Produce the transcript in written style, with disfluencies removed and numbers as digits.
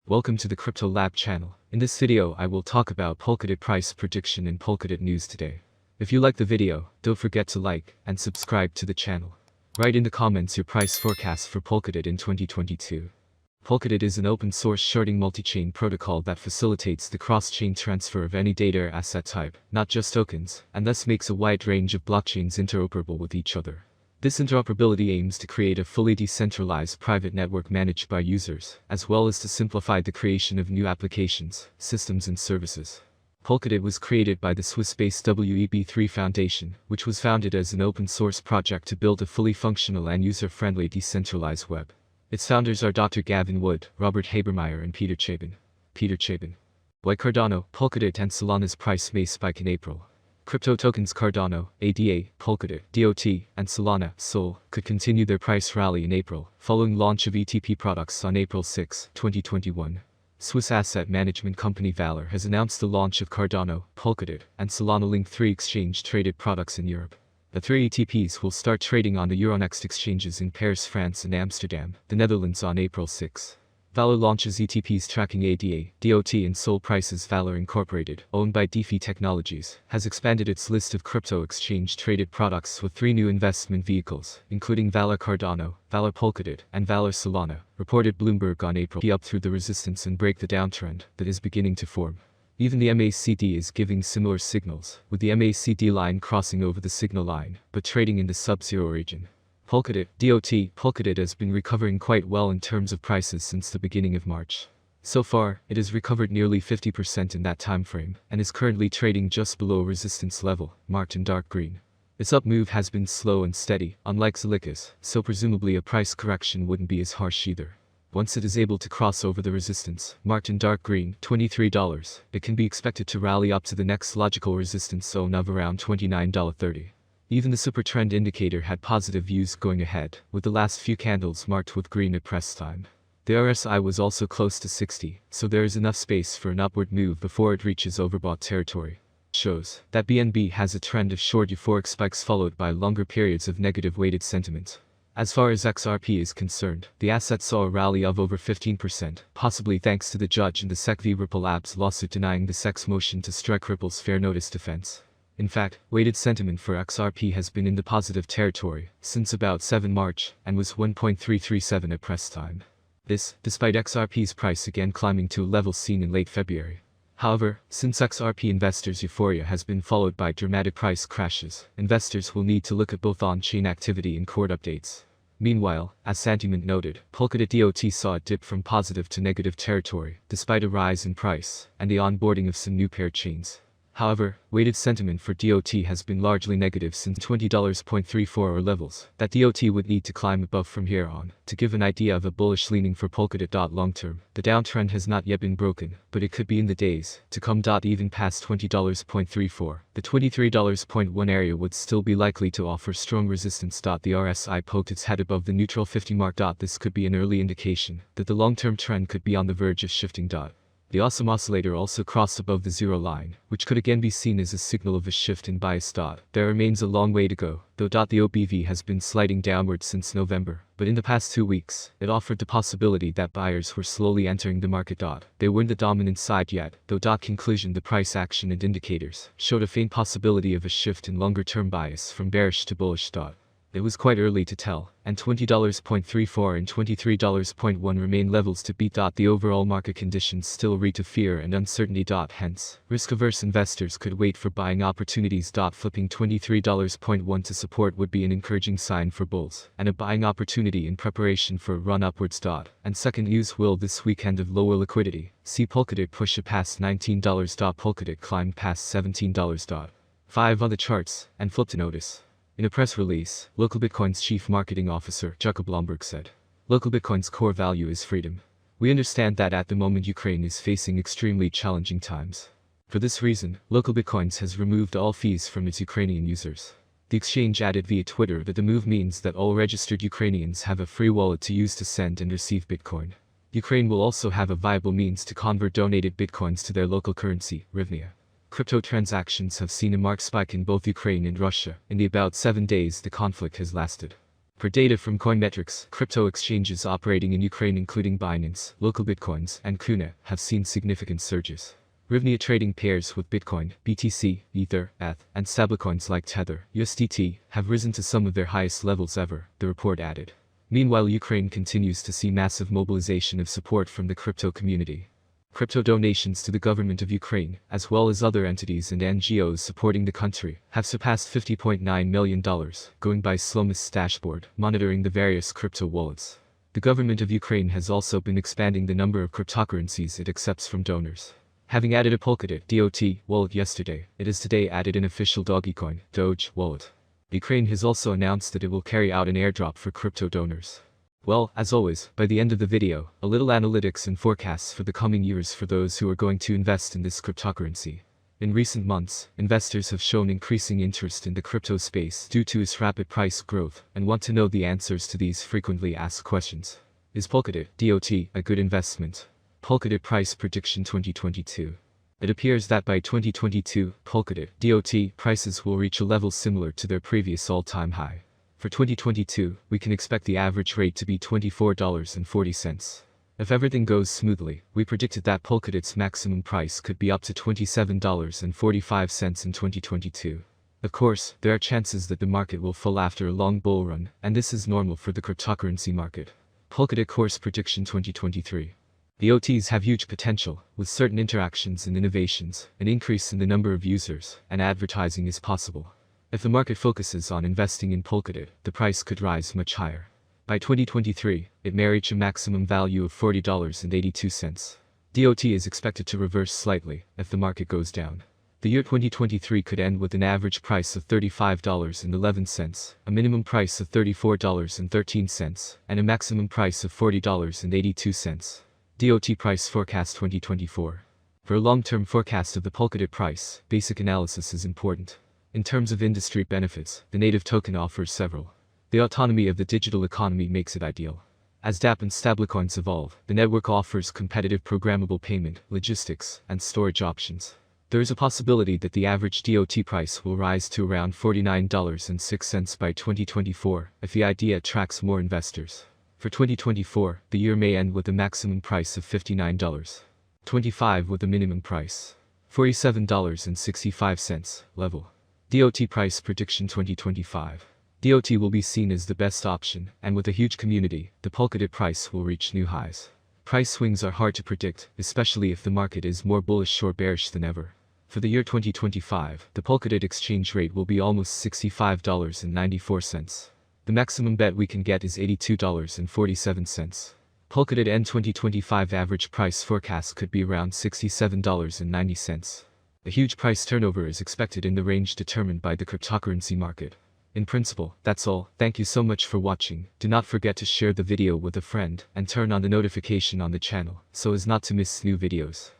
Welcome to the Crypto Lab channel. In this video I will talk about Polkadot price prediction and Polkadot news today. If you like the video, don't forget to like and subscribe to the channel. Write in the comments your price forecast for Polkadot in 2022. Polkadot is an open-source sharding multi-chain protocol that facilitates the cross-chain transfer of any data or asset type, not just tokens, and thus makes a wide range of blockchains interoperable with each other. This interoperability aims to create a fully decentralized private network managed by users, as well as to simplify the creation of new applications, systems and services. Polkadot was created by the Swiss-based WEB3 Foundation, which was founded as an open-source project to build a fully functional and user-friendly decentralized web. Its founders are Dr. Gavin Wood, Robert Habermeyer and Peter Chabin. Why Cardano, Polkadot and Solana's price may spike in April. Crypto tokens Cardano, ADA, Polkadot, DOT, and Solana, SOL, could continue their price rally in April, following launch of ETP products on April 6, 2021. Swiss asset management company Valor has announced the launch of Cardano, Polkadot, and Solana Link 3 exchange-traded products in Europe. The three ETPs will start trading on the Euronext exchanges in Paris, France and Amsterdam, the Netherlands on April 6. Valor launches ETPs tracking ADA, DOT and SOL prices. Valor Incorporated, owned by DeFi Technologies, has expanded its list of crypto exchange-traded products with 3 new investment vehicles, including Valor Cardano, Valor Polkadot, and Valor Solana, reported Bloomberg on April. Up through the resistance and break the downtrend that is beginning to form. Even the MACD is giving similar signals, with the MACD line crossing over the signal line, but trading in the sub-zero region. Polkadot, DOT, Polkadot has been recovering quite well in terms of prices since the beginning of March. So far, it has recovered nearly 50% in that time frame, and is currently trading just below resistance level, marked in dark green. Its up move has been slow and steady, unlike Zilliqa's, so presumably a price correction wouldn't be as harsh either. Once it is able to cross over the resistance, marked in dark green, $23, it can be expected to rally up to the next logical resistance zone of around $29.30. Even the super trend indicator had positive views going ahead, with the last few candles marked with green at press time. The RSI was also close to 60, so there is enough space for an upward move before it reaches overbought territory. Shows that BNB has a trend of short euphoric spikes followed by longer periods of negative weighted sentiment. As far as XRP is concerned, the asset saw a rally of over 15%, possibly thanks to the judge in the SEC v Ripple Labs lawsuit denying the SEC's motion to strike Ripple's fair notice defense. In fact, weighted sentiment for XRP has been in the positive territory since about 7 March and was 1.337 at press time. This, despite XRP's price again climbing to a level seen in late February. However, since XRP investors' euphoria has been followed by dramatic price crashes, investors will need to look at both on-chain activity and court updates. Meanwhile, as Santiment noted, Polkadot DOT saw a dip from positive to negative territory, despite a rise in price and the onboarding of some new paired chains. However, weighted sentiment for DOT has been largely negative since $20.34 or levels that DOT would need to climb above from here on to give an idea of a bullish leaning for Polkadot. Long term, the downtrend has not yet been broken, but it could be in the days to come. Even past $20.34, the $23.1 area would still be likely to offer strong resistance. The RSI poked its head above the neutral 50 mark. This could be an early indication that the long-term trend could be on the verge of shifting. The awesome oscillator also crossed above the zero line, which could again be seen as a signal of a shift in bias. There remains a long way to go, though. The OBV has been sliding downward since November, but in the past 2 weeks, it offered the possibility that buyers were slowly entering the market. They weren't the dominant side yet, though. Conclusion: the price action and indicators showed a faint possibility of a shift in longer-term bias from bearish to bullish. It was quite early to tell, and $20.34 and $23.1 remain levels to beat. The overall market conditions still reek of fear and uncertainty. Hence, risk-averse investors could wait for buying opportunities. Flipping $23.1 to support would be an encouraging sign for bulls, and a buying opportunity in preparation for a run upwards. And second news will this weekend of lower liquidity see Polkadot push past $19. Polkadot climbed past $17. 5 on the charts, and flip to notice. In a press release, Local Bitcoin's chief marketing officer, Jacob Blomberg said, "Local Bitcoin's core value is freedom. We understand that at the moment Ukraine is facing extremely challenging times. For this reason, Local Bitcoins has removed all fees from its Ukrainian users." The exchange added via Twitter that the move means that all registered Ukrainians have a free wallet to use to send and receive Bitcoin. Ukraine will also have a viable means to convert donated Bitcoins to their local currency, hryvnia. Crypto transactions have seen a marked spike in both Ukraine and Russia in the about 7 days the conflict has lasted. For data from Coinmetrics, crypto exchanges operating in Ukraine including Binance, Local Bitcoins, and Kuna have seen significant surges. Rivnia trading pairs with Bitcoin, BTC, Ether, ETH, and stablecoins like Tether, USDT, have risen to some of their highest levels ever, the report added. Meanwhile, Ukraine continues to see massive mobilization of support from the crypto community. Crypto donations to the government of Ukraine, as well as other entities and NGOs supporting the country, have surpassed $50.9 million, going by Slomist's dashboard, monitoring the various crypto wallets. The government of Ukraine has also been expanding the number of cryptocurrencies it accepts from donors. Having added a Polkadot (DOT) wallet yesterday, it has today added an official Dogecoin (Doge) wallet. Ukraine has also announced that it will carry out an airdrop for crypto donors. Well, as always, by the end of the video, a little analytics and forecasts for the coming years for those who are going to invest in this cryptocurrency. In recent months, investors have shown increasing interest in the crypto space due to its rapid price growth and want to know the answers to these frequently asked questions. Is Polkadot (DOT) a good investment? Polkadot Price Prediction 2022. It appears that by 2022, Polkadot (DOT) prices will reach a level similar to their previous all-time high. For 2022, we can expect the average rate to be $24.40. If everything goes smoothly, we predicted that Polkadot's maximum price could be up to $27.45 in 2022. Of course, there are chances that the market will fall after a long bull run, and this is normal for the cryptocurrency market. Polkadot Course Prediction 2023. The OTs have huge potential, with certain interactions and innovations, an increase in the number of users, and advertising is possible. If the market focuses on investing in Polkadot, the price could rise much higher. By 2023, it may reach a maximum value of $40.82. DOT is expected to reverse slightly if the market goes down. The year 2023 could end with an average price of $35.11, a minimum price of $34.13, and a maximum price of $40.82. DOT Price Forecast 2024. For a long-term forecast of the Polkadot price, basic analysis is important. In terms of industry benefits, the native token offers several. The autonomy of the digital economy makes it ideal. As dApp and stablecoins evolve, the network offers competitive programmable payment, logistics, and storage options. There is a possibility that the average DOT price will rise to around $49.06 by 2024 if the idea attracts more investors. For 2024, the year may end with a maximum price of $59.25 with a minimum price $47.65 level. DOT Price Prediction 2025. DOT will be seen as the best option, and with a huge community, the Polkadot price will reach new highs. Price swings are hard to predict, especially if the market is more bullish or bearish than ever. For the year 2025, the Polkadot exchange rate will be almost $65.94. The maximum bet we can get is $82.47. Polkadot End 2025 average price forecast could be around $67.90. A huge price turnover is expected in the range determined by the cryptocurrency market. In principle, that's all. Thank you so much for watching. Do not forget to share the video with a friend and turn on the notification on the channel so as not to miss new videos.